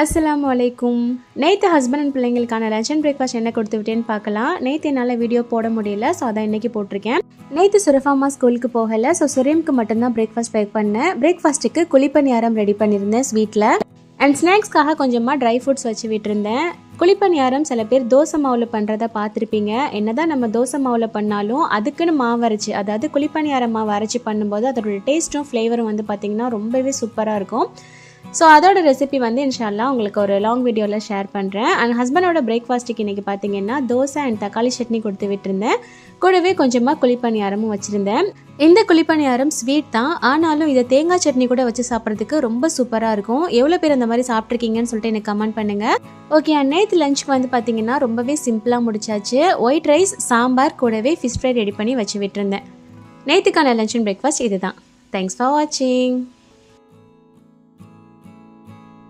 அஸ்ஸலாமு அலைக்கும். நேற்று ஹஸ்பண்ட் அண்ட் பிள்ளைங்களுக்கான லஞ்ச் அண்ட் பிரேக்ஃபாஸ்ட் என்ன கொடுத்து விட்டேன்னு பார்க்கலாம். நேற்று என்னால் வீடியோ போட முடியல, ஸோ அதான் இன்றைக்கி போட்டிருக்கேன். நேற்று சுரஃபாமா ஸ்கூலுக்கு போகலை, ஸோ சுரேம்க்கு மட்டும்தான் பிரேக்ஃபாஸ்ட் பேக் பண்ணேன். பிரேக்ஃபாஸ்ட்டுக்கு குழிப்பணியாரம் ரெடி பண்ணியிருந்தேன் ஸ்வீட்டில். அண்ட் ஸ்நாக்ஸ்க்காக கொஞ்சமாக ட்ரை ஃப்ரூட்ஸ் வச்சு விட்டுருந்தேன். குழிப்பணியாரம் சில பேர் தோசை மாவில் பண்ணுறத பார்த்துருப்பீங்க. என்ன தான் நம்ம தோசை மாவில் பண்ணாலும் அதுக்குன்னு மாவு அரைச்சி, அதாவது குழிப்பணியாரம் மாவு அரைச்சி பண்ணும்போது அதோட டேஸ்ட்டும் ஃப்ளேவரும் வந்து பார்த்திங்கன்னா ரொம்பவே சூப்பராக இருக்கும். ஸோ அதோட ரெசிபி வந்து இன்ஷால்லா உங்களுக்கு ஒரு லாங் வீடியோவில் ஷேர் பண்ணுறேன். அண்ட் ஹஸ்பண்டோட பிரேக்ஃபாஸ்ட்டுக்கு இன்றைக்கி பார்த்தீங்கன்னா தோசை அண்ட் தக்காளி சட்னி கொடுத்து விட்டுருந்தேன். கூடவே கொஞ்சமாக குழிப்பணியாரமும் வச்சுருந்தேன். இந்த குழிப்பணியாரம் ஸ்வீட் தான், ஆனாலும் இதை தேங்காய் சட்னி கூட வச்சு சாப்பிட்றதுக்கு ரொம்ப சூப்பராக இருக்கும். எவ்வளோ பேர் அந்த மாதிரி சாப்பிட்ருக்கீங்கன்னு சொல்லிட்டு எனக்கு கமெண்ட் பண்ணுங்கள். ஓகே, நேற்று லஞ்சுக்கு வந்து பார்த்திங்கன்னா ரொம்பவே சிம்பிளாக முடிச்சாச்சு. ஒயிட் ரைஸ், சாம்பார், கூடவே ஃபிஷ் ஃப்ரை ரெடி பண்ணி வச்சு விட்டுருந்தேன். நேற்றுக்கான லஞ்ச் அண்ட் பிரேக்ஃபாஸ்ட் இது தான். தேங்க்ஸ் ஃபார் வாட்சிங்.